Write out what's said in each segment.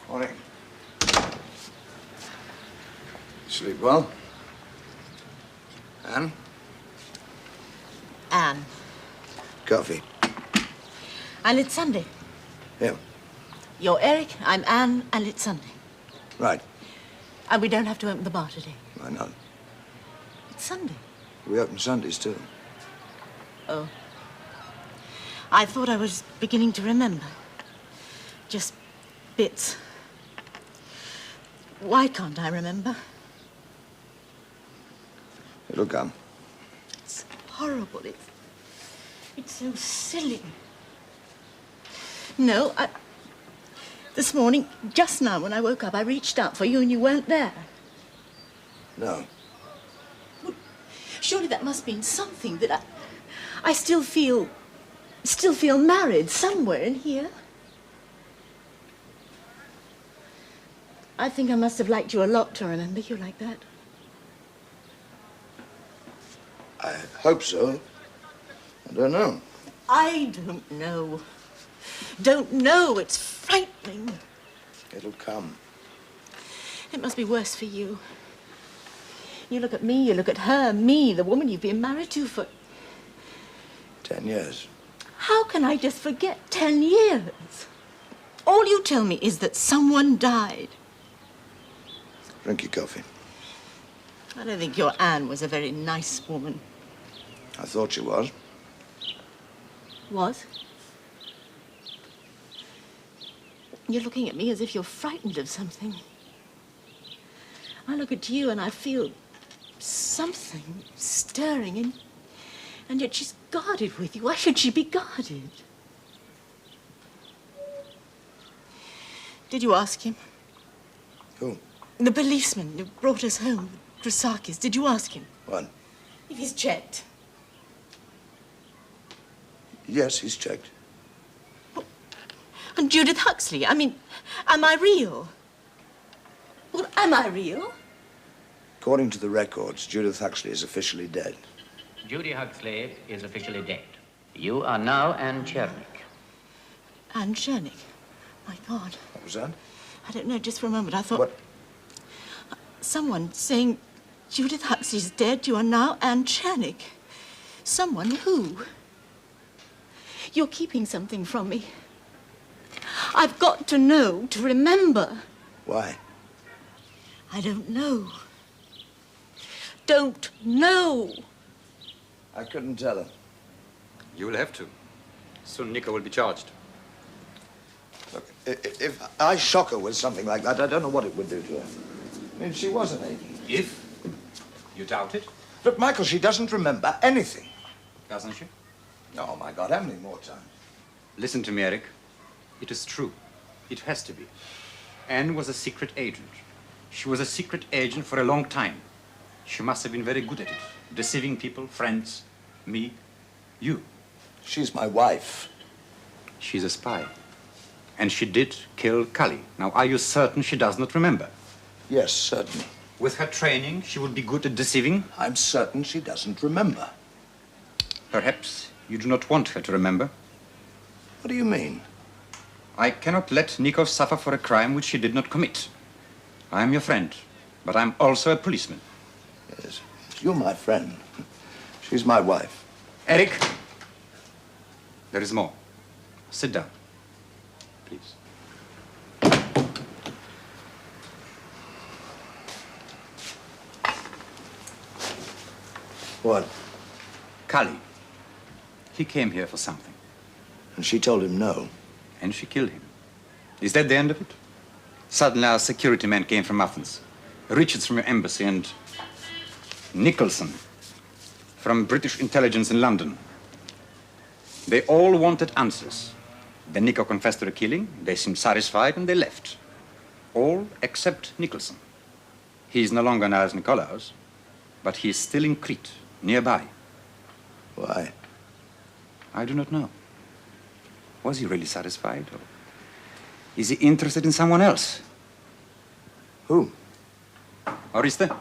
Morning. Sleep well? Anne? Anne. Coffee. And it's Sunday. Yeah. You're Eric, I'm Anne, and it's Sunday. Right. And we don't have to open the bar today. Why not? It's Sunday. We open Sundays, too. Oh. I thought I was beginning to remember. Just bits. Why can't I remember? It'll come. It's horrible. It's so silly. No, this morning, just now when I woke up, I reached out for you and you weren't there. No. Well, surely that must mean something that I still feel married somewhere in here. I think I must have liked you a lot to remember you like that. I hope so. I don't know. I don't know. Don't know. It's frightening. It'll come. It must be worse for you. You look at me, you look at her, me, the woman you've been married to for... 10 years. How can I just forget 10 years? All you tell me is that someone died. Drink your coffee. I don't think your Anne was a very nice woman. I thought she was. Was? You're looking at me as if you're frightened of something. I look at you and I feel something stirring, and yet she's guarded with you. Why should she be guarded? Did you ask him? Who? The policeman who brought us home, Drasakis. Did you ask him? What? If he's checked. Yes, he's checked. And Judith Huxley, I mean, am I real? Well, am I real? According to the records, Judith Huxley is officially dead. Judy Huxley is officially dead. You are now Anne Chernick. Anne Chernick. My God. What was that? I don't know, just for a moment I thought... What? Someone saying, Judith Huxley's dead, you are now Anne Chernick. Someone who? You're keeping something from me. I've got to know, to remember. Why? I don't know. Don't know. I couldn't tell her. You will have to. Soon Nico will be charged. Look, if I shock her with something like that, I don't know what it would do to her. I mean, she was an agent. If? You doubt it? Look, Michael, she doesn't remember anything. Doesn't she? Oh, my God, how many more times? Listen to me, Eric. It is true. It has to be. Anne was a secret agent. She was a secret agent for a long time. She must have been very good at it. Deceiving people, friends, me, you. She's my wife. She's a spy. And she did kill Cully. Now, are you certain she does not remember? Yes, certainly. With her training, she would be good at deceiving? I'm certain she doesn't remember. Perhaps you do not want her to remember. What do you mean? I cannot let Nico suffer for a crime which she did not commit. I am your friend, but I'm also a policeman. Yes, you're my friend. She's my wife. Eric, there is more. Sit down, please. What? Cully. He came here for something. And she told him no. And she killed him. Is that the end of it? Suddenly our security man came from Athens. Richards from your embassy and Nicholson from British intelligence in London. They all wanted answers. Then Nico confessed to the killing, they seemed satisfied, and they left. All except Nicholson. He is no longer in Aris Nikolaos, but he is still in Crete, nearby. Why? I do not know. Was he really satisfied, or is he interested in someone else? Who? Oriste?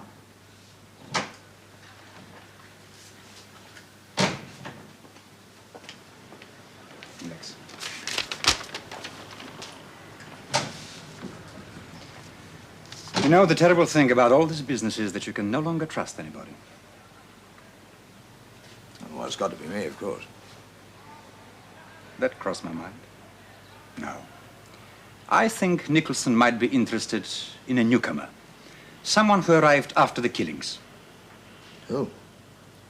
Relax. You know, the terrible thing about all this business is that you can no longer trust anybody. Well, it's got to be me, of course. That crossed my mind. No. I think Nicholson might be interested in a newcomer. Someone who arrived after the killings. Who?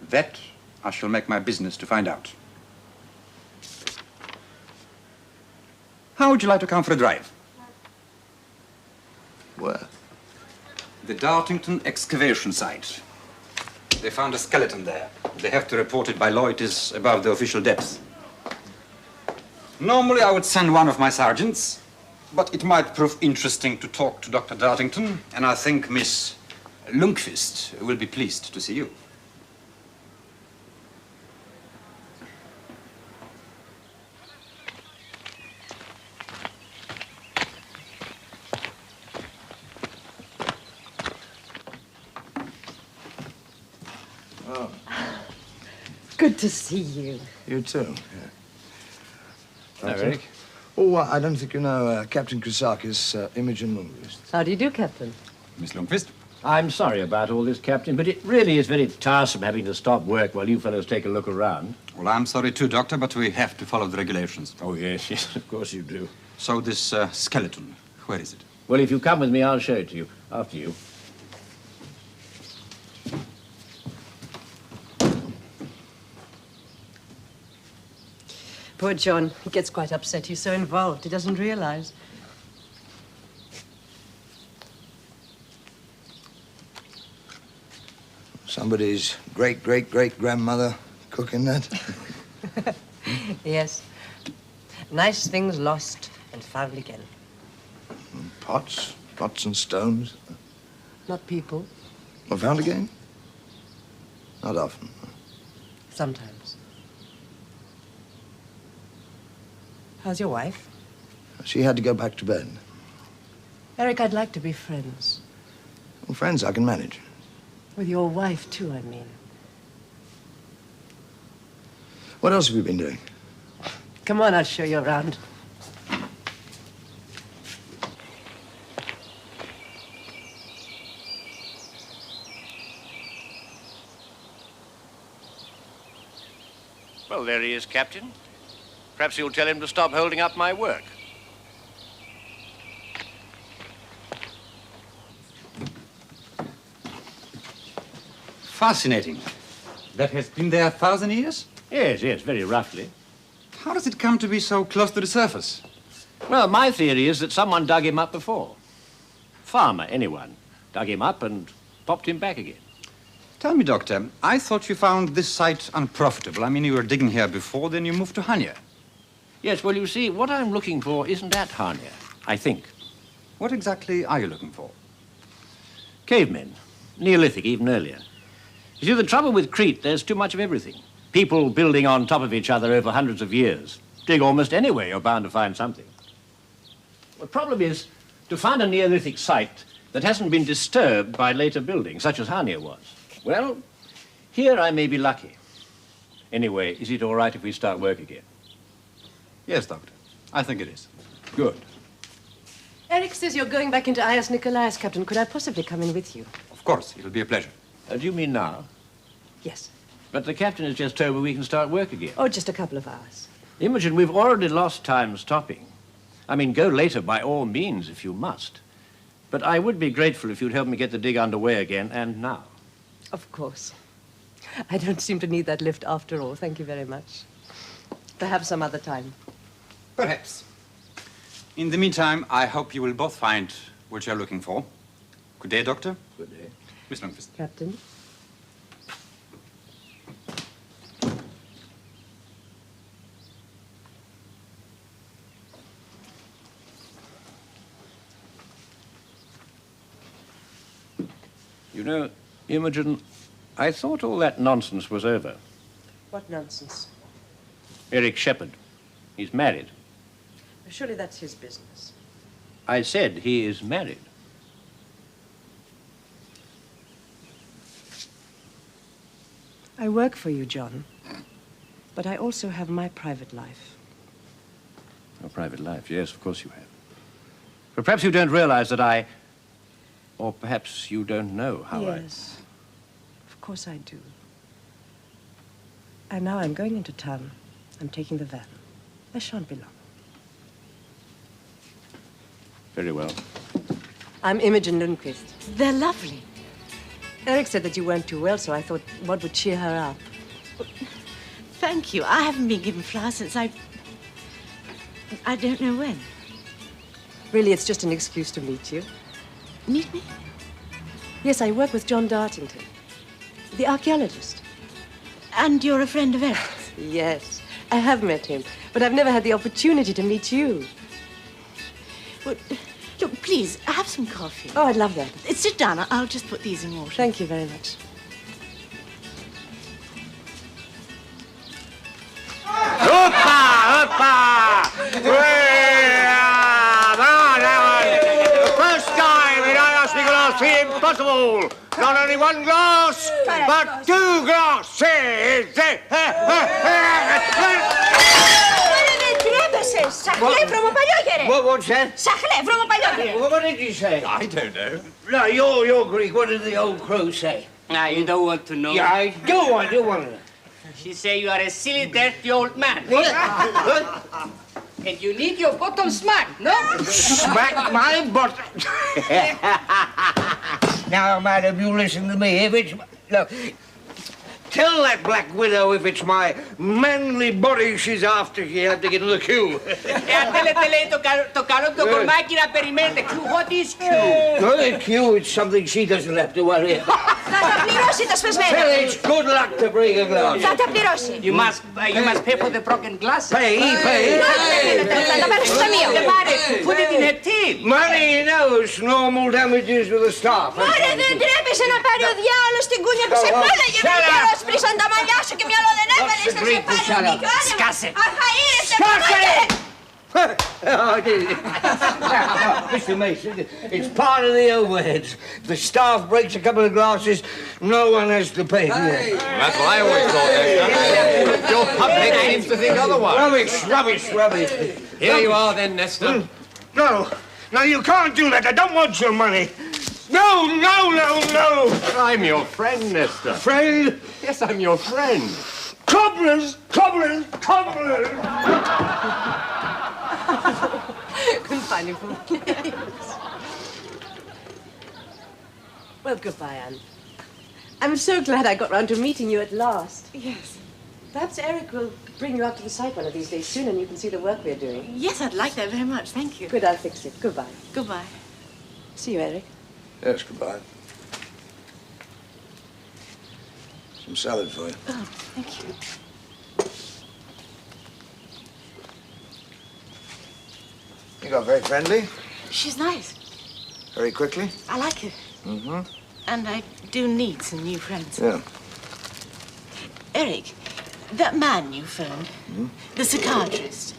That I shall make my business to find out. How would you like to come for a drive? Where? The Dartington excavation site. They found a skeleton there. They have to report it by law. It is above the official depth. Normally I would send one of my sergeants, but it might prove interesting to talk to Dr. Dartington, and I think Miss Lundqvist will be pleased to see you. Oh, Good to see you. you too. Yeah. Hello, Eric. Oh, I don't think you know Captain Chrysakis, Imogen Lundqvist. How do you do, Captain? Miss Lundqvist? I'm sorry about all this, Captain, but it really is very tiresome having to stop work while you fellows take a look around. Well, I'm sorry too, Doctor, but we have to follow the regulations. Oh, yes, yes, of course you do. So this skeleton, where is it? Well, if you come with me, I'll show it to you. After you. Poor John. He gets quite upset. He's so involved. He doesn't realize. Somebody's great-great-great-grandmother cooking that. Yes. Nice things lost and found again. Pots and stones. Not people. Well, found again? Not often. Sometimes. How's your wife? She had to go back to bed. Eric, I'd like to be friends. Well, friends I can manage. With your wife, too, I mean. What else have you been doing? Come on, I'll show you around. Well, there he is, Captain. Perhaps you'll tell him to stop holding up my work. Fascinating. That has been there 1,000 years? Yes, yes, very roughly. How does it come to be so close to the surface? Well, my theory is that someone dug him up before. Farmer, anyone, dug him up and popped him back again. Tell me, Doctor, I thought you found this site unprofitable. I mean, you were digging here before, then you moved to Hania. Yes, well, you see, what I'm looking for isn't at Hania, I think. What exactly are you looking for? Cavemen. Neolithic, even earlier. You see, the trouble with Crete, there's too much of everything. People building on top of each other over hundreds of years. Dig almost anywhere, you're bound to find something. The problem is to find a Neolithic site that hasn't been disturbed by later building, such as Hania was. Well, here I may be lucky. Anyway, is it all right if we start work again? Yes, Doctor. I think it is. Good. Eric says you're going back into Ias Nikolaos, Captain. Could I possibly come in with you? Of course, it'll be a pleasure. Do you mean now? Yes. But the captain has just told me we can start work again. Oh, just a couple of hours. Imogen, we've already lost time stopping. I mean, go later by all means if you must. But I would be grateful if you'd help me get the dig underway again, and now. Of course. I don't seem to need that lift after all. Thank you very much. Perhaps some other time. Perhaps. In the meantime, I hope you will both find what you're looking for. Good day, Doctor. Good day. Miss Lundqvist. Captain? You know, Imogen, I thought all that nonsense was over. What nonsense. Eric Shepherd. He's married. Surely that's his business. I said he is married. I work for you, John. But I also have my private life. A private life, yes, of course you have. But perhaps you don't realize that Or perhaps you don't know how Yes, of course I do. And now I'm going into town. I'm taking the van. I shan't be long. Very well. I'm Imogen Lundquist. They're lovely. Eric said that you weren't too well, so I thought what would cheer her up. Thank you. I haven't been given flowers since I don't know when. Really, it's just an excuse to meet you. Meet me? Yes, I work with John Dartington, the archaeologist. And you're a friend of Eric's? Yes, I have met him, but I've never had the opportunity to meet you. Well, look, please, have some coffee. Oh, I'd love that. Sit down. I'll just put these in water. Thank you very much. The first time in I asked Nicholas the impossible. Not only one glass, but 2 glasses. What's that? What did you say? I don't know. No, you're Greek. What did the old crow say? You don't want to know. Yeah, I do want to know. She say you are a silly, dirty old man. What? And you need your bottom smacked, no? Smack my bottom. Now, madam, you listen to me. If it's... Look, tell that black widow if it's my manly body she's after, she had to get in the queue. Tocar máquina περιμένει the queue. What is queue? No, the queue, it's something she doesn't have to worry about. Tell it's good luck to break a glass. You must pay for the broken glass. Pay. Put it in her teeth. Money, you know, it's normal damages to the staff. Μωρέ, δεν τρέπεσαι να πάρει ο διάολος την κούνια που σε πέλαγε με και ρόσπρισαν τα μαλλιά σου και μυαλό δεν έβαλες να σε πάρει ο Νικάνεμος. Σκάσε. Αρχαΐρεσαι, πέλαγε! Mr. Mason, it's part of the overheads. If the staff breaks a couple of glasses, no one has to pay for it. That's what I always thought, Nestor. Your public seems to think otherwise. Rubbish. Here you are then, Nestor. No, you can't do that. I don't want your money. No. I'm your friend, Nestor. Friend, Yes, I'm your friend. cobblers. Couldn't find him for place. Well, goodbye, Anne. I'm so glad I got round to meeting you at last. Yes. Perhaps Eric will bring you up to the site one of these days soon and you can see the work we're doing. Yes, I'd like that very much. Thank you. Good, I'll fix it. Goodbye. Goodbye. See you, Eric. Yes, goodbye. Some salad for you. Oh, thank you. You got very friendly, She's nice. very quickly. I like her. Mm-hmm. And I do need some new friends. Yeah. Eric, that man you phoned, the psychiatrist.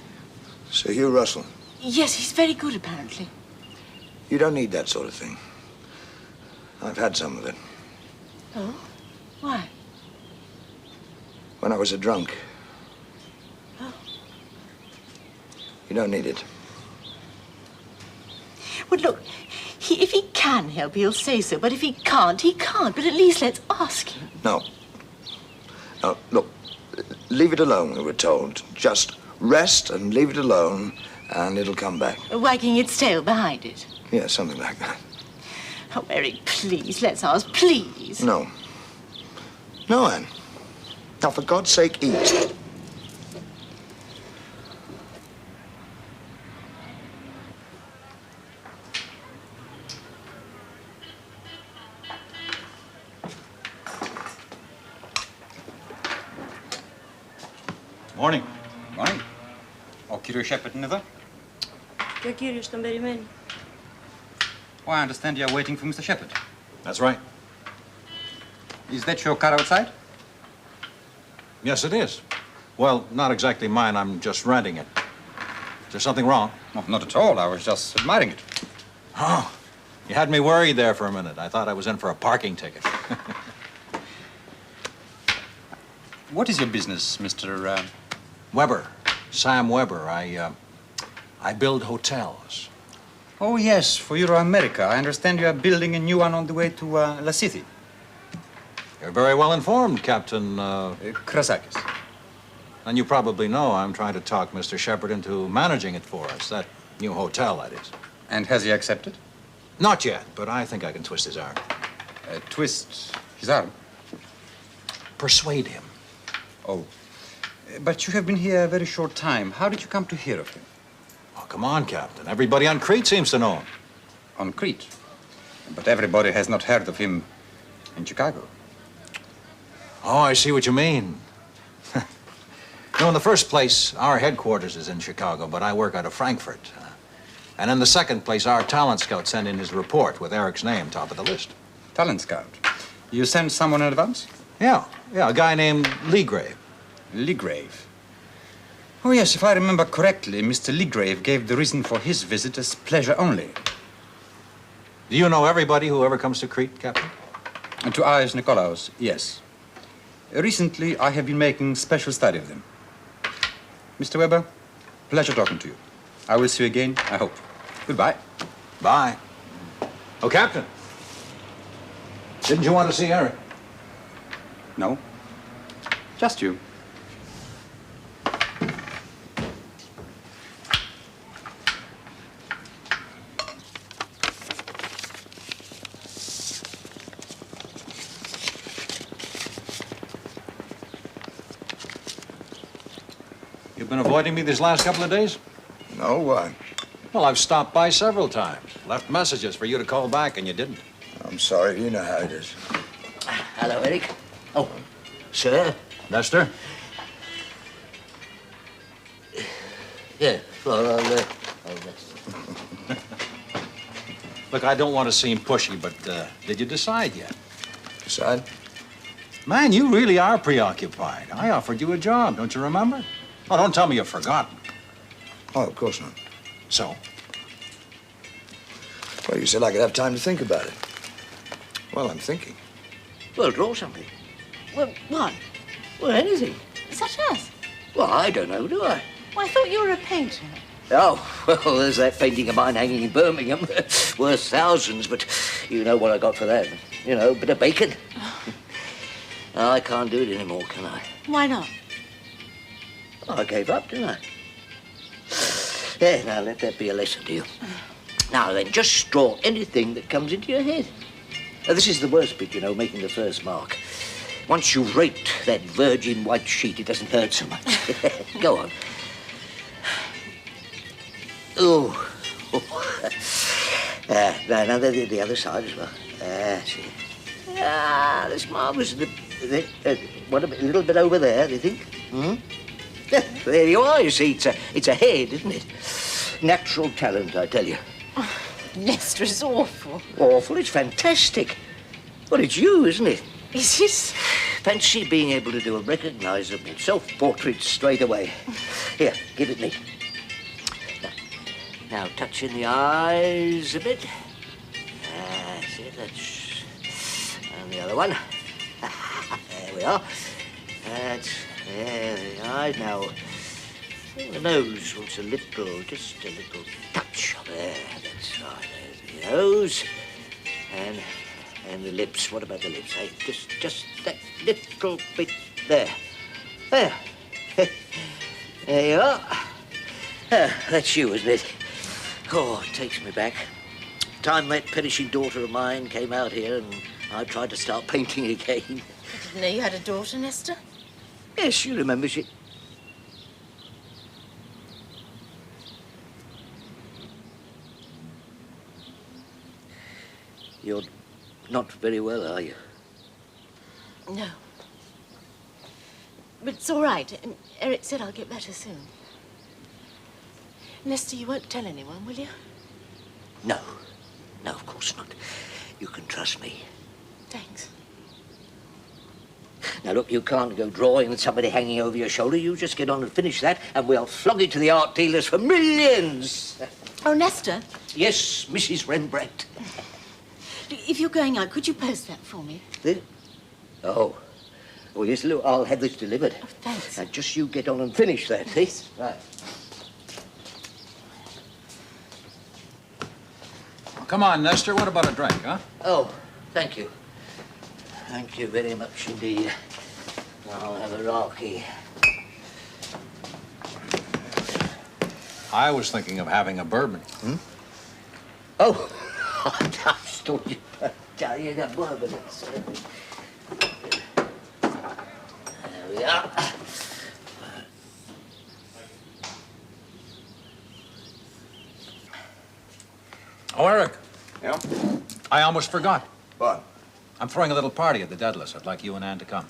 Sir Hugh Russell. Yes, he's very good, apparently. You don't need that sort of thing. I've had some of it. Oh? Why? When I was a drunk. Oh. You don't need it. Well, look, if he can help, he'll say so. But if he can't, he can't. But at least let's ask him. No. No, look, leave it alone, we were told. Just rest and leave it alone, and it'll come back. Wagging its tail behind it. Yeah, something like that. Oh, Eric, please, let's ask, please. No. No, Anne. Now, for God's sake, eat. Morning. Morning. Ο κύριος Shepperton εδώ? Και ο κύριος τον περιμένει. Oh, I understand you're waiting for Mr. Shepherd. That's right. Is that your car outside? Yes, it is. Well, not exactly mine. I'm just renting it. Is there something wrong? Oh, not at all. I was just admiring it. Oh, you had me worried there for a minute. I thought I was in for a parking ticket. What is your business, Mr. Weber. Sam Weber. I build hotels. Oh, yes, for Euro-America. I understand you are building a new one on the way to La City. You're very well informed, Captain. Krasakis. And you probably know I'm trying to talk Mr. Shepard into managing it for us. That new hotel, that is. And has he accepted? Not yet, but I think I can twist his arm. Twist his arm? Persuade him. Oh. But you have been here a very short time. How did you come to hear of him? Oh, come on, Captain. Everybody on Crete seems to know him. On Crete? But everybody has not heard of him in Chicago. Oh, I see what you mean. No, in the first place, our headquarters is in Chicago, but I work out of Frankfurt. And in the second place, our talent scout sent in his report with Eric's name top of the list. Talent scout? You sent someone in advance? Yeah, a guy named Leegrave. Leegrave? Oh, yes, if I remember correctly, Mr. Leegrave gave the reason for his visit as pleasure only. Do you know everybody who ever comes to Crete, Captain? And to Ives Nikolaos, yes. Recently, I have been making special study of them. Mr. Weber, pleasure talking to you. I will see you again, I hope. Goodbye. Bye. Oh, Captain. Didn't you want to see Eric? No. Just you. You've been avoiding me these last couple of days? No, why? Well, I've stopped by several times. Left messages for you to call back, and you didn't. I'm sorry. You know how it is. Hello, Eric. Oh, sir. Lester? Yeah, well, I'll rest. Look, I don't want to seem pushy, but did you decide yet? Decide? Man, you really are preoccupied. I offered you a job, don't you remember? Oh, don't tell me you've forgotten. Oh, of course not. So? Well, you said I could have time to think about it. Well, I'm thinking. Well, draw something. Well, what? Well, anything. Such as? Well, I don't know, do I? Well, I thought you were a painter. Oh, well, there's that painting of mine hanging in Birmingham. Worth thousands, but you know what I got for that. You know, a bit of bacon. I can't do it anymore, can I? Why not? I gave up, didn't I? There, now let that be a lesson to you. Now then, just draw anything that comes into your head. Now, this is the worst bit, you know, making the first mark. Once you've raked that virgin white sheet, it doesn't hurt so much. Go on. Oh. Now the other side as well. See. That's marvellous. What, a little bit over there, do you think? Hmm? Yeah, there you are, you see. It's a head, isn't it? Natural talent, I tell you. Oh, Lester is awful. Awful? It's fantastic. Well, it's you, isn't it? Is it? Fancy being able to do a recognisable self-portrait straight away. Here, give it me. Now, touch in the eyes a bit. That's it, and the other one. There we are. There the eyes. Now, the nose wants just a little touch. There, that's right. There's the nose. And the lips. What about the lips? Hey, just that little bit there. There. There you are. That's you, isn't it? Oh, it takes me back. Time that perishing daughter of mine came out here and I tried to start painting again. I didn't know you had a daughter, Lester. Yes, she remembers it. You're not very well, are you? No. But it's all right. And Eric said I'll get better soon. Lester, you won't tell anyone, will you? No. No, of course not. You can trust me. Thanks. Now, look, you can't go drawing with somebody hanging over your shoulder. You just get on and finish that, and we'll flog it to the art dealers for millions. Oh, Lester. Yes, Mrs. Rembrandt. If you're going out, could you post that for me? Oh. Oh, yes, look, I'll have this delivered. Oh, thanks. Now, just you get on and finish that, see? Right. come on, Nestor. What about a drink, huh? Oh, thank you. Thank you very much indeed. I'll have a rocky. I was thinking of having a bourbon. Oh, I thought you tell you that bourbon. There we are. Oh, Eric. Yeah? I almost forgot. What? I'm throwing a little party at the Deadless. I'd like you and Ann to come.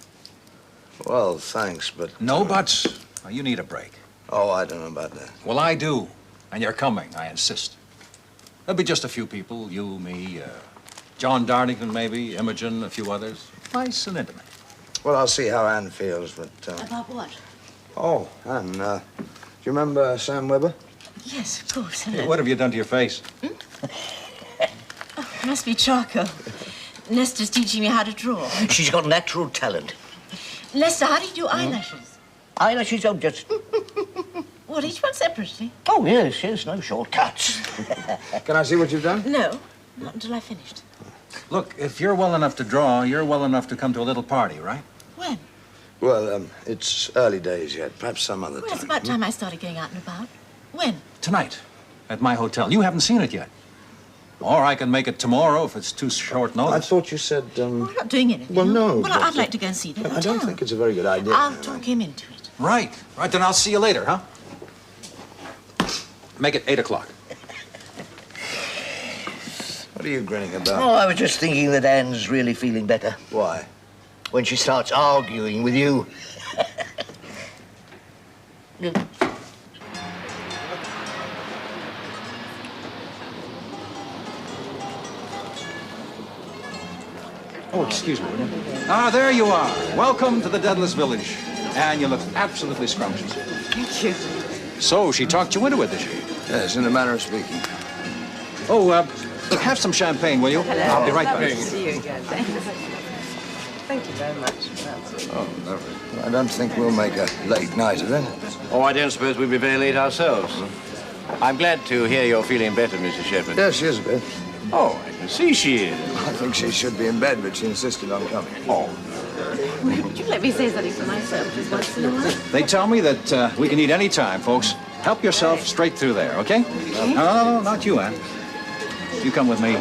Well, thanks, but... No buts. Now, you need a break. Oh, I don't know about that. Well, I do. And you're coming, I insist. There'll be just a few people. You, me, John Darlington, maybe, Imogen, a few others. Nice and intimate. Well, I'll see how Anne feels, but... About what? Oh, Anne, do you remember Sam Weber? Yes, of course. Hey, what have you done to your face? Oh, must be charcoal. Nestor's teaching me how to draw. She's got natural talent. Nestor, how do you do eyelashes? Eyelashes, oh, just... Well, each one separately. Oh, yes, no shortcuts. Can I see what you've done? No, not until I finished. Look, if you're well enough to draw, you're well enough to come to a little party, right? When? Well, it's early days yet. Perhaps some other Well, time. it's about time I started going out and about. When? Tonight, at my hotel. You haven't seen it yet. Or I can make it tomorrow if it's too short I notice. thought you said, Well, we're not doing anything. Well, no, Well, but- I'd like to go and see the hotel. I don't think it's a very good idea. I'll talk him into it. Right, then I'll see you later, huh? Make it 8 o'clock. What are you grinning about? Oh, I was just thinking that Anne's really feeling better Why? when she starts arguing with you. Oh, excuse me. Ah, there you are. Welcome to the Deadless Village. And you look absolutely scrumptious. Thank you. So, she talked you into it, did she? Yes, in a manner of speaking. Oh, have some champagne, will you? I'll be right Lovely back. to see you again. Thank you. Thank you very much. Oh, lovely. I don't think we'll make a late night of it. Oh, I don't suppose we'll be very late ourselves. I'm glad to hear you're feeling better, Mrs. Shepherd. Yes, she is a bit. Oh, I can see she is. I think she should be in bed, but she insisted on coming. Oh, Would you let me say something for myself just once in a while? They tell me that we can eat any time, folks. Help yourself straight through there, okay? No, not you, Ann. You come with me.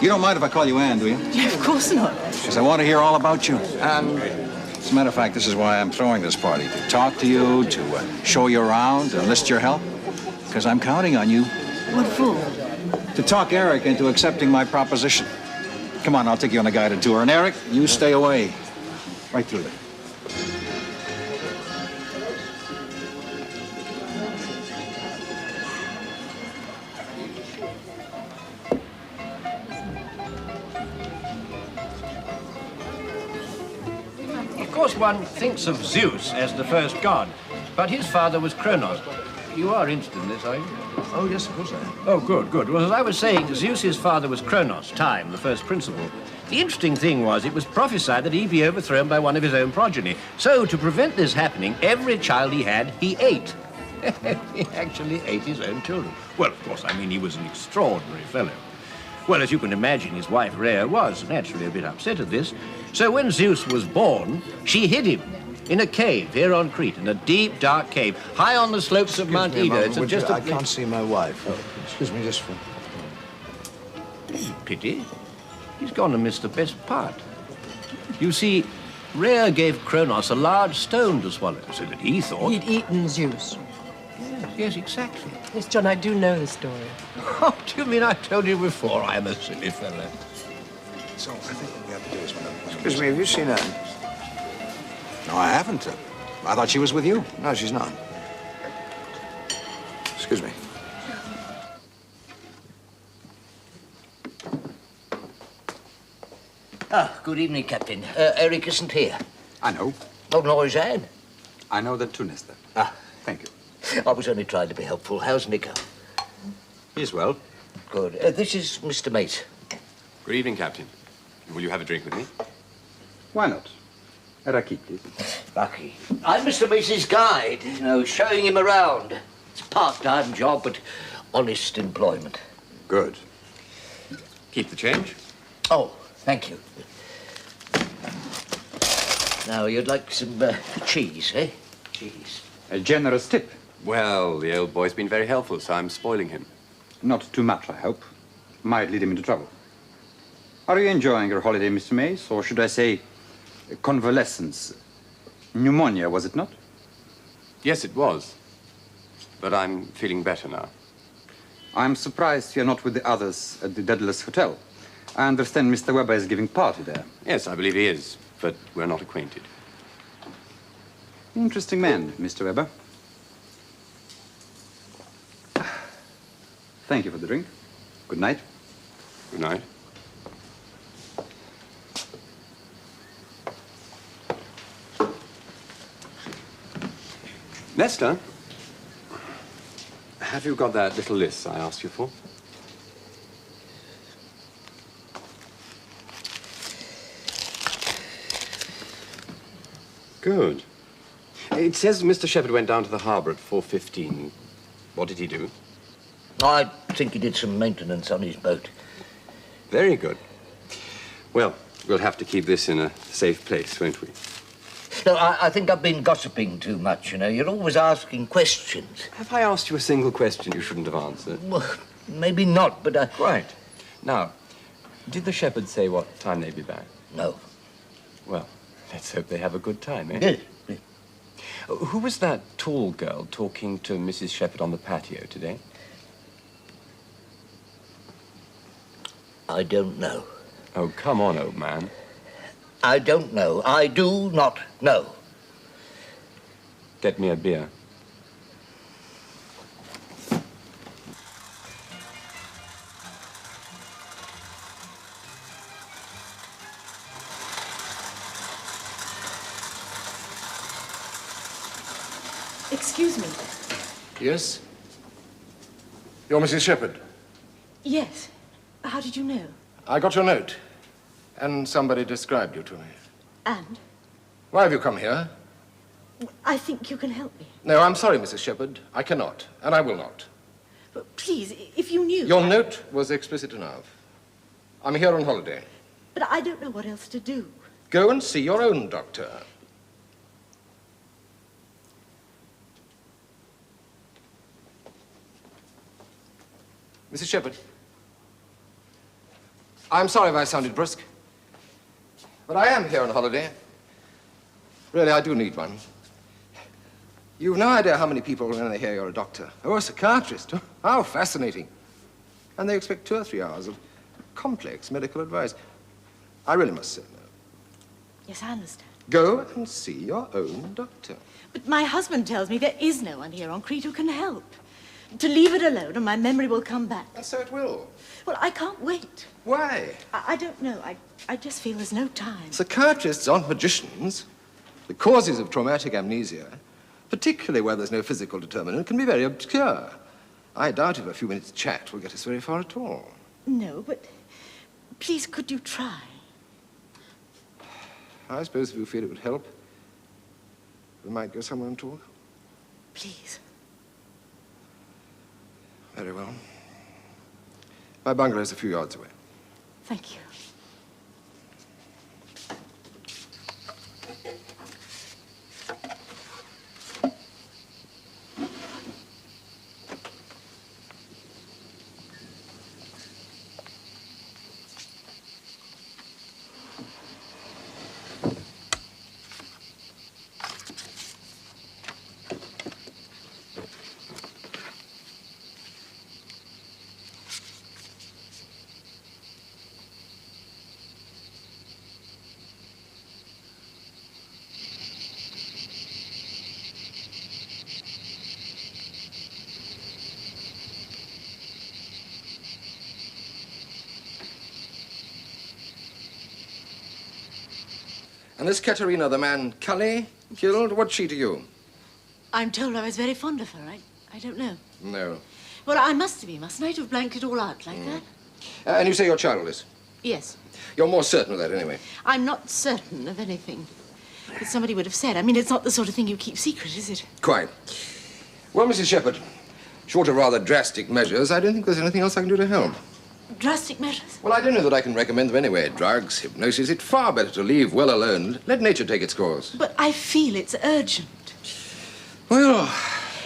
You don't mind if I call you Ann, do you? Yeah, of course not. Because I want to hear all about you. And as a matter of fact, this is why I'm throwing this party. To talk to you, to show you around, to enlist your help. Because I'm counting on you. What for? To talk Eric into accepting my proposition. Come on, I'll take you on a guided tour. And Eric, you stay away. Right through there. of course one thinks of Zeus as the first god, but his father was Kronos. You are interested in this, are you? Oh, yes, of course I am. Oh, good, good. Well, as I was saying, Zeus's father was Kronos, time, the first principle. The interesting thing was it was prophesied that he'd be overthrown by one of his own progeny. So, to prevent this happening, every child he had, he ate. He actually ate his own children. Well, of course, I mean, he was an extraordinary fellow. Well, as you can imagine, his wife Rhea was naturally a bit upset at this. So when Zeus was born, she hid him in a cave here on Crete, in a deep, dark cave, high on the slopes of Mount Ida. It's just I can't see my wife. Oh, excuse me, just for... Pity. He's gone and missed the best part. You see, Rhea gave Kronos a large stone to swallow, so that he thought... He'd eaten Zeus. Yes, exactly. Yes, John, I do know the story. Oh, do you mean I told you before? I'm a silly fellow. So, I think what we have to do is... Excuse me, have you seen Anne? No, I haven't. I thought she was with you. No, she's not. Excuse me. Ah, good evening, Captain. Eric isn't here. I know. Oh, nor is Anne. I know that too, Nestor. Ah, Thank you. I was only trying to be helpful. How's Nico? He's well. Good. This is Mr. Mate. Good evening, Captain. Will you have a drink with me? Why not? A raki, please. Lucky. I'm Mr. Mate's guide, you know, showing him around. It's a part-time job, but honest employment. Good. Keep the change. Oh, thank you. Now, you'd like some cheese, eh? Cheese. A generous tip. Well, the old boy's been very helpful, so I'm spoiling him. Not too much, I hope. Might lead him into trouble. Are you enjoying your holiday, Mr. Mays? Or should I say, convalescence? Pneumonia, was it not? Yes, it was. But I'm feeling better now. I'm surprised you're not with the others at the Daedalus Hotel. I understand Mr. Weber is giving party there. Yes, I believe he is, but we're not acquainted. Interesting man, Mr. Weber. Thank you for the drink. Good night. Good night. Nesta, have you got that little list I asked you for? Good. It says Mr. Shepherd went down to the harbour at 4:15. What did he do? I think he did some maintenance on his boat. Very good. Well, we'll have to keep this in a safe place, won't we? No, I think I've been gossiping too much, you know. You're always asking questions. Have I asked you a single question you shouldn't have answered? Well, maybe not, but Right. Now, did the Shepherd say what time they'd be back? No. Well, let's hope they have a good time, eh? Yes. Yes. Who was that tall girl talking to Mrs. Shepherd on the patio today? I don't know. Oh, come on, old man. I don't know. I do not know. Get me a beer. Excuse me. Yes? You're Mrs. Shepherd? Yes. How did you know? I got your note, and somebody described you to me. And? Why have you come here? I think you can help me. No, I'm sorry, Mrs. Shepherd. I cannot, and I will not. But please, if you knew... Your note was explicit enough. I'm here on holiday. But I don't know what else to do. Go and see your own doctor. Mrs. Shepherd, I'm sorry if I sounded brusque, but I am here on holiday. Really, I do need one. You've no idea how many people, when they hear you're a doctor, oh, a psychiatrist, oh, how fascinating. And they expect 2 or 3 hours of complex medical advice. I really must say no. Yes, I understand. Go and see your own doctor. But my husband tells me there is no one here on Crete who can help. To leave it alone and my memory will come back. And so it will. Well, I can't wait. Why? I don't know. I just feel there's no time. Psychiatrists aren't magicians. The causes of traumatic amnesia, particularly where there's no physical determinant, can be very obscure. I doubt if a few minutes' chat will get us very far at all. No, but please, could you try? I suppose if you feel it would help, we might go somewhere and talk. Please. Very well. My bungalow's a few yards away. Thank you. And this Katerina, the man Cully killed, what's she to you? I'm told I was very fond of her. I don't know. No. Well, I must be, mustn't I, to have blanked it all out like that? And you say you're childless? Yes. You're more certain of that, anyway. I'm not certain of anything. But somebody would have said. I mean, it's not the sort of thing you keep secret, is it? Quite. Well, Mrs. Shepherd, short of rather drastic measures, I don't think there's anything else I can do to help. drastic measures? Well, I don't know that I can recommend them anyway. Drugs, hypnosis, it's far better to leave well alone. Let nature take its course. But I feel it's urgent. Well,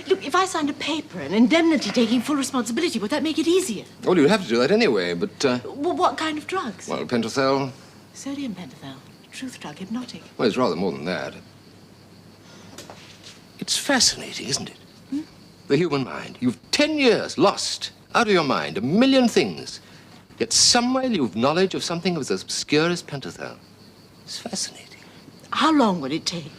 Look, if I signed a paper, an indemnity taking full responsibility, would that make it easier? well, you'd have to do that anyway, but, Well, what kind of drugs? well, pentothal, Sodium pentothal, truth drug, hypnotic. well, it's rather more than that. It's fascinating, isn't it? The human mind. You've 10 years lost out of your mind, a million things. Yet somewhere you've knowledge of something as obscure as pentothal. It's fascinating. How long would it take?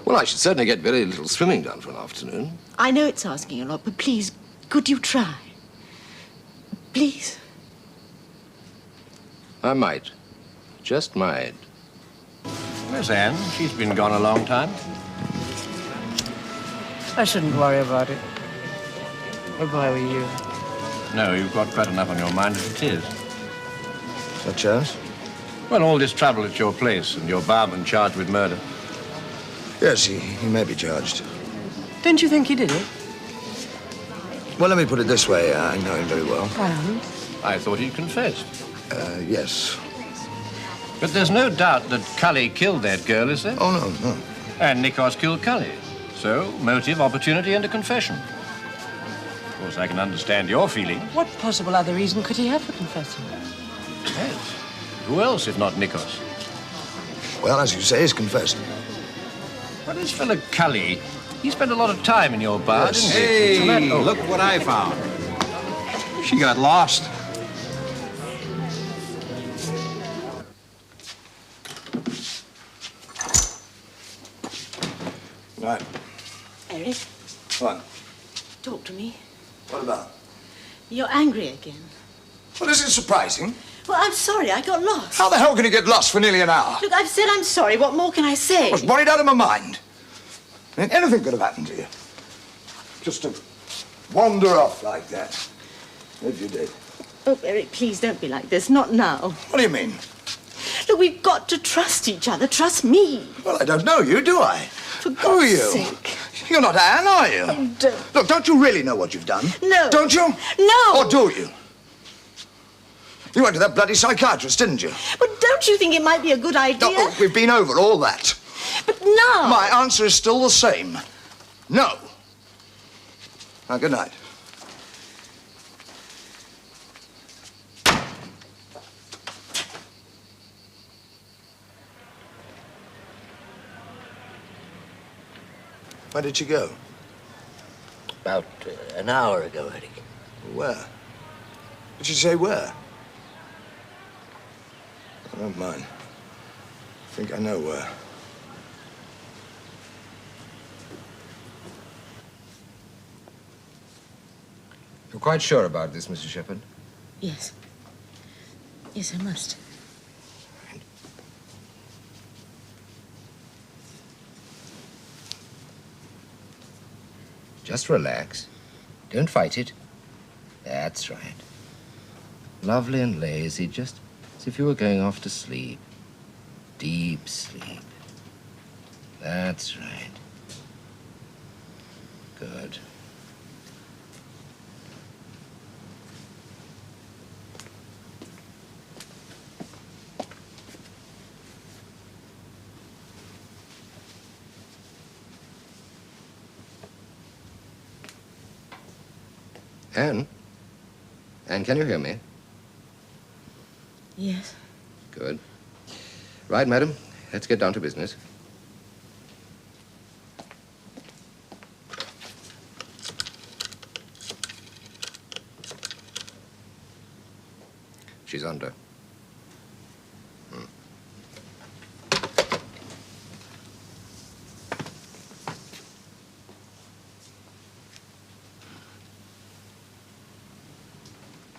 Well, I should certainly get very little swimming done for an afternoon. I know it's asking a lot, but please, could you try? Please. I might. Just might. Miss Anne, she's been gone a long time. I shouldn't worry about it. If I were you. No, you've got quite enough on your mind as it is. Such as? Well, all this trouble at your place and your barman charged with murder. Yes, he may be charged. Don't you think he did it? Well, let me put it this way. I know him very well. And? I thought he'd confessed. Yes. But there's no doubt that Cully killed that girl, is there? Oh, no, no. And Nikos killed Cully. So, motive, opportunity, and a confession. Of course, I can understand your feeling. What possible other reason could he have for confessing? Yes. Who else, if not Nikos? Well, as you say, he's confessed. Well, this fellow Cully, he spent a lot of time in your bar, Yes. didn't he? So Hey, look what I found. She got lost. Right. Eric, What? talk to me. What about? You're angry again. Well, is it surprising? Well, I'm sorry, I got lost. How the hell can you get lost for nearly an hour? Look, I've said I'm sorry. What more can I say? I was worried out of my mind. I mean, anything could have happened to you. Just to wander off like that. If you did. Oh, Eric, please don't be like this. Not now. What do you mean? Look, we've got to trust each other. Trust me. Well, I don't know you, do I? For Who are God's you? sake. You're not Anne, are you? Oh, don't. Look, don't you really know what you've done? No. Don't you? No. Or do you? You went to that bloody psychiatrist, didn't you? But don't you think it might be a good idea? No, look, we've been over all that. But no. My answer is still the same. No. Now, good night. Where did she go? About an hour ago, Eric. Where? Did she say where? I don't mind. I think I know where. You're quite sure about this, Mr. Shepherd? Yes. Yes, I must. Just relax. Don't fight it. That's right. Lovely and lazy, just as if you were going off to sleep. Deep sleep. That's right. Good. Anne? Anne, can you hear me? Yes. Good. Right, madam. Let's get down to business. She's under.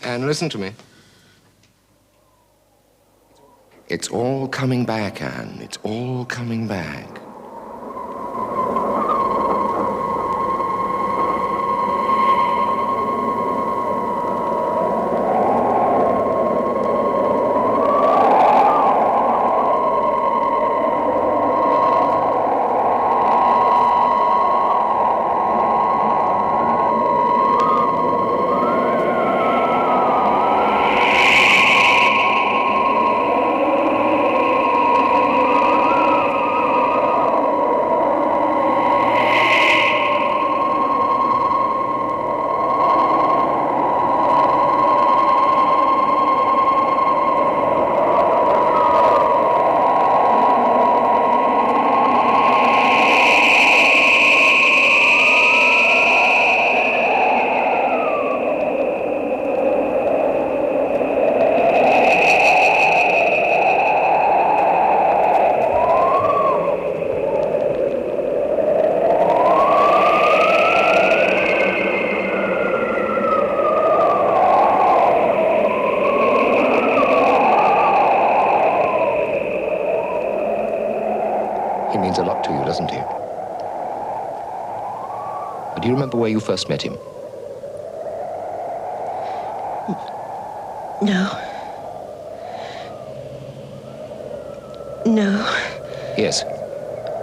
Anne, listen to me. It's all coming back, Anne. It's all coming back. means a lot to you, doesn't he? But do you remember where you first met him? No. No. Yes.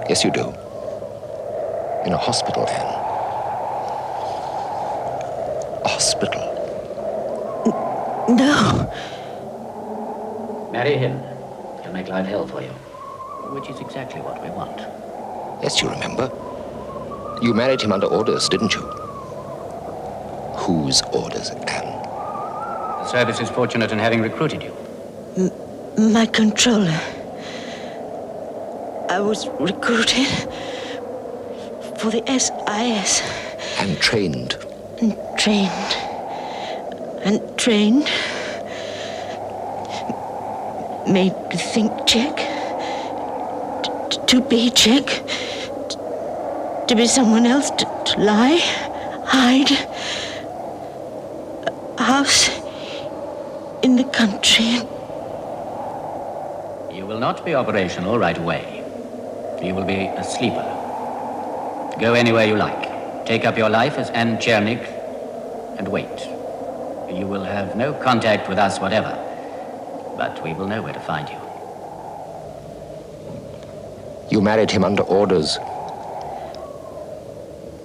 Yes, you do. In a hospital, Anne. A hospital. No. Marry him. He'll make life hell for you. Which is exactly what we want. Yes, you remember. You married him under orders, didn't you? Whose orders, Anne? The service is fortunate in having recruited you. My controller. I was recruited for the SIS. And trained. And trained. And trained. Made to think check. To be check. To be someone else. To lie. Hide. A house in the country. You will not be operational right away. You will be a sleeper. Go anywhere you like. Take up your life as Anne Chernik and wait. You will have no contact with us whatever, but we will know where to find you. You married him under orders.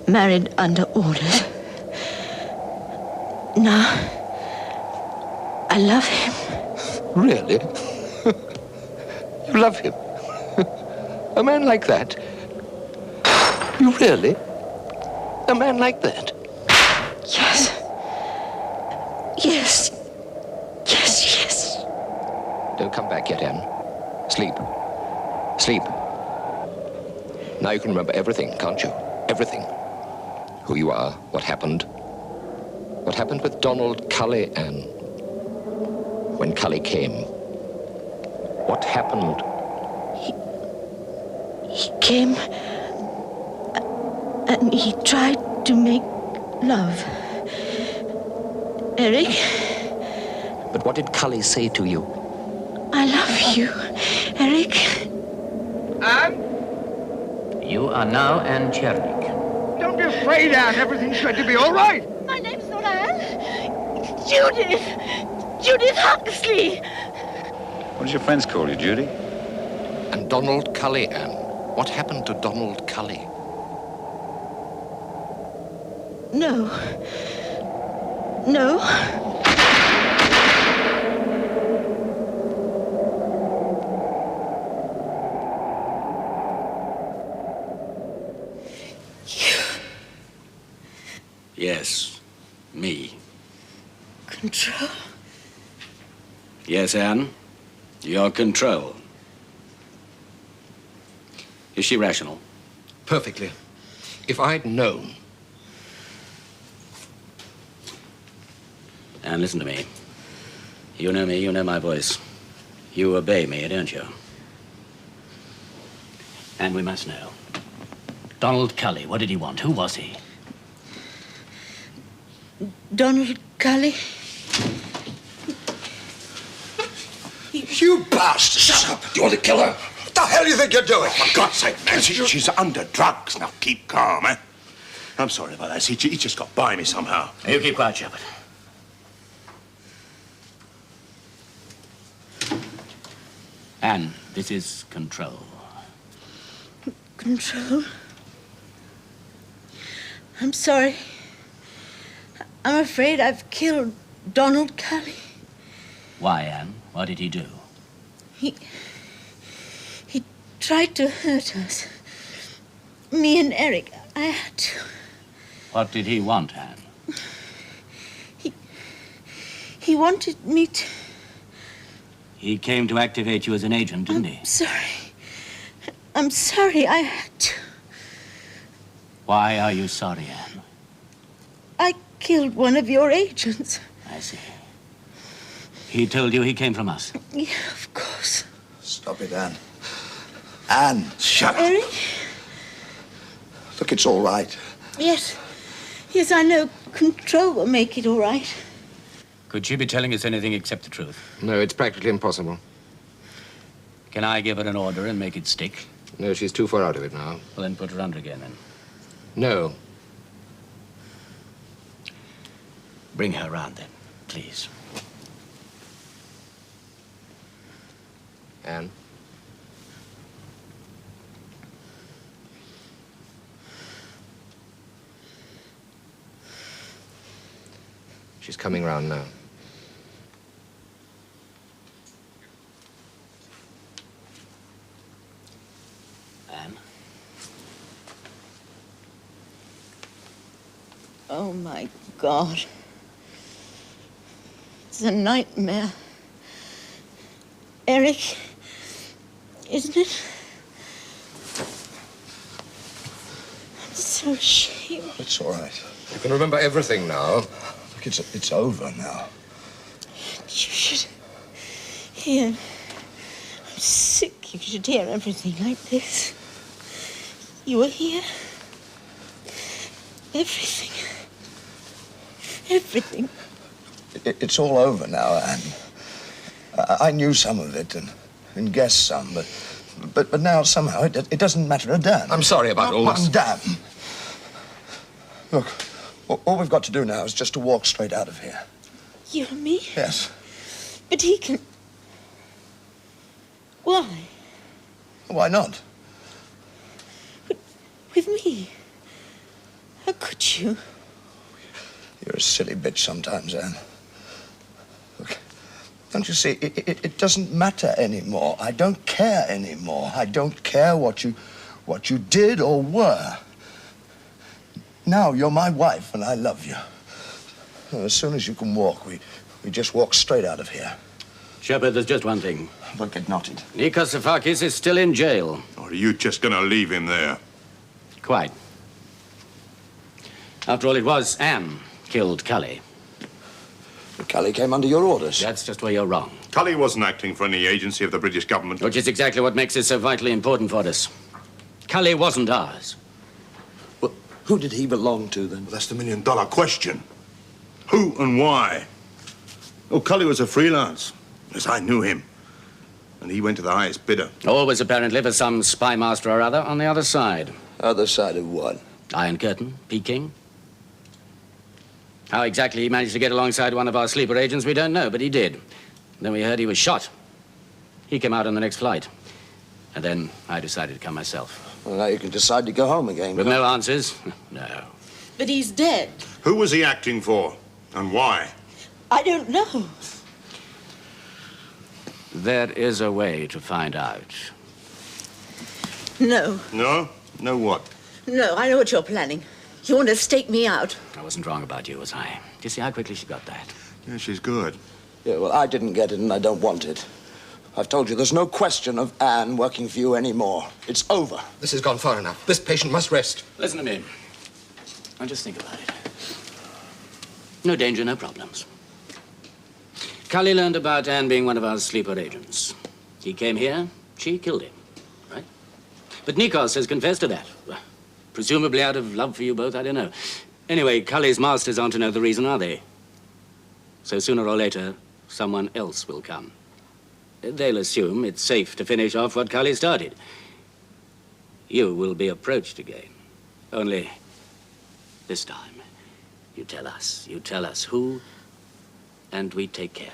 Married under orders. Now, I love him. Really? You love him? A man like that? You really? A man like that? Yes. Yes. Yes, yes. Don't come back yet, Anne. Sleep. Sleep. Now you can remember everything, can't you? Everything. Who you are, what happened. What happened with Donald Cully, Anne. When Cully came. What happened? He came and he tried to make love. Eric? But what did Cully say to you? I love you, Eric. Anne? You are now Anne Chernik. Don't be afraid, Anne. Everything's going to be all right. My name's not Anne. Judith. Judith Huxley. What does your friends call you, Judy? And Donald Cully, Anne. What happened to Donald Cully? No. No. Yes, me. Control? Yes, Anne. Your control. Is she rational? Perfectly. If I'd known. Anne, listen to me. You know me, you know my voice. You obey me, don't you? And we must know. Donald Cully, what did he want? Who was he? Donald Cully? You bastard! Shut up! You're the killer. What the hell do you think you're doing? For God's sake, Nancy, she's under drugs. Now keep calm, eh? I'm sorry about that. He just got by me somehow. You keep quiet, Shepard. Anne, this is Control. Control? I'm sorry. I'm afraid I've killed Donald Cully. Why, Anne? What did he do? He tried to hurt us. Me and Eric. I had to. What did he want, Anne? He wanted me to... He came to activate you as an agent, didn't he? I'm sorry. I had to. Why are you sorry, Anne? I killed one of your agents. I see. He told you he came from us? Yeah, of course. Stop it, Anne. Anne, shut up. Eric? Look, it's all right. Yes. Yes, I know. Control will make it all right. Could she be telling us anything except the truth? No, it's practically impossible. Can I give her an order and make it stick? No, she's too far out of it now. Well, then put her under again, then. No. Bring her round, then, please. Anne? She's coming round now. Anne? Oh, my God. It's a nightmare. Eric, isn't it? I'm so ashamed. It's all right. You can remember everything now. Look, it's over now. You should hear. I'm sick. You should hear everything like this. You were here. Everything. Everything. It's all over now, Anne. I knew some of it and guessed some, but now somehow it doesn't matter a damn. I'm sorry about all this. One damn. Look, all we've got to do now is just to walk straight out of here. You and me? Yes. But he can... Why? Why not? With me? How could you? You're a silly bitch sometimes, Anne. Look, don't you see, it doesn't matter anymore. I don't care anymore. I don't care what you did or were. Now you're my wife and I love you. As soon as you can walk, we just walk straight out of here. Shepard, there's just one thing. Don't get knotted. Nikos Safakis is still in jail. Or are you just going to leave him there? Quite. After all, it was Anne killed Cully. Cully came under your orders. That's just where you're wrong. Cully wasn't acting for any agency of the British government. Which is exactly what makes it so vitally important for us. Cully wasn't ours. Well, who did he belong to, then? Well, that's the million-dollar question. Who and why? Oh, Cully was a freelance, as I knew him. And he went to the highest bidder. Always apparently for some spy master or other on the other side. Other side of what? Iron Curtain, Peking. How exactly he managed to get alongside one of our sleeper agents, we don't know, but he did. Then we heard he was shot. He came out on the next flight. And then I decided to come myself. Well, now you can decide to go home again. With no answers? No. But he's dead. Who was he acting for? And why? I don't know. There is a way to find out. No. No? No what? No, I know what you're planning. You want to stake me out. I wasn't wrong about you, was I? Do you see how quickly she got that? Yeah, she's good. Yeah, well, I didn't get it and I don't want it. I've told you there's no question of Anne working for you anymore. It's over. This has gone far enough. This patient must rest. Listen to me. Now just think about it. No danger, no problems. Cully learned about Anne being one of our sleeper agents. He came here, she killed him, right? But Nikos has confessed to that. Presumably out of love for you both, I don't know. Anyway, Cully's masters aren't to know the reason, are they? So sooner or later, someone else will come. They'll assume it's safe to finish off what Cully started. You will be approached again. Only this time, you tell us who, and we take care.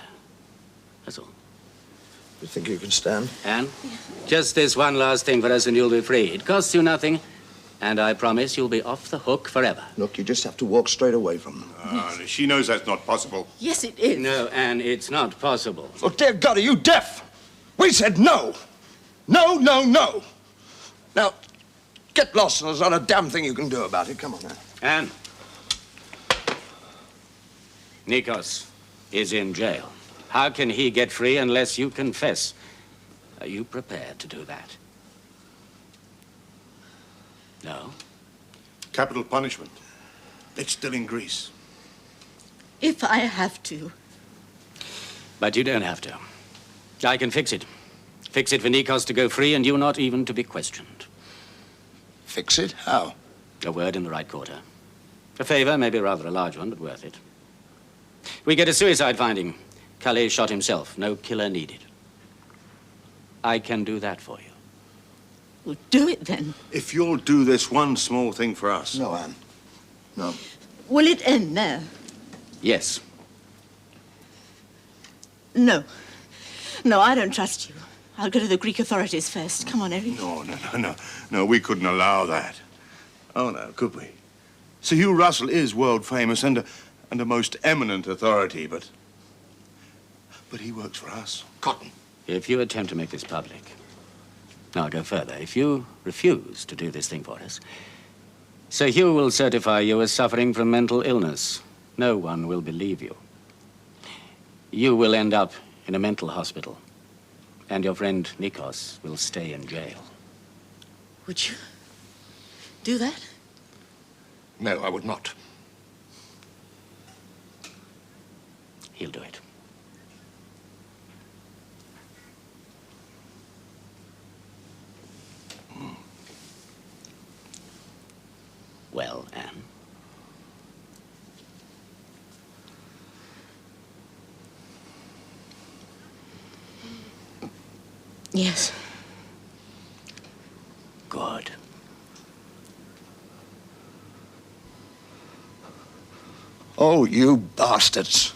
That's all. You think you can stand? Anne, just this one last thing for us and you'll be free. It costs you nothing, and I promise you'll be off the hook forever. Look, you just have to walk straight away from them. She knows that's not possible. Yes, it is. No, Anne, it's not possible. Look, dear God, are you deaf? We said no. No, no, no. Now, get lost and there's not a damn thing you can do about it. Come on now. Anne. Nikos is in jail. How can he get free unless you confess? Are you prepared to do that? No? Capital punishment. It's still in Greece. If I have to. But you don't have to. I can fix it. Fix it for Nikos to go free and you not even to be questioned. Fix it? How? A word in the right quarter. A favor, maybe rather a large one, but worth it. We get a suicide finding. Cully shot himself. No killer needed. I can do that for you. Well, do it then. If you'll do this one small thing for us. No, Anne. No. Will it end there? Yes. No. No, I don't trust you. I'll go to the Greek authorities first. Come on, Eric. No, we couldn't allow that. Oh, no, could we? Sir Hugh Russell is world famous and a most eminent authority, but he works for us. Cotton. If you attempt to make this public, now I'll go further. If you refuse to do this thing for us, Sir Hugh will certify you as suffering from mental illness. No one will believe you. You will end up in a mental hospital, and your friend Nikos will stay in jail. Would you do that? No, I would not. He'll do it. Well, Anne? Yes. Good. Oh, you bastards.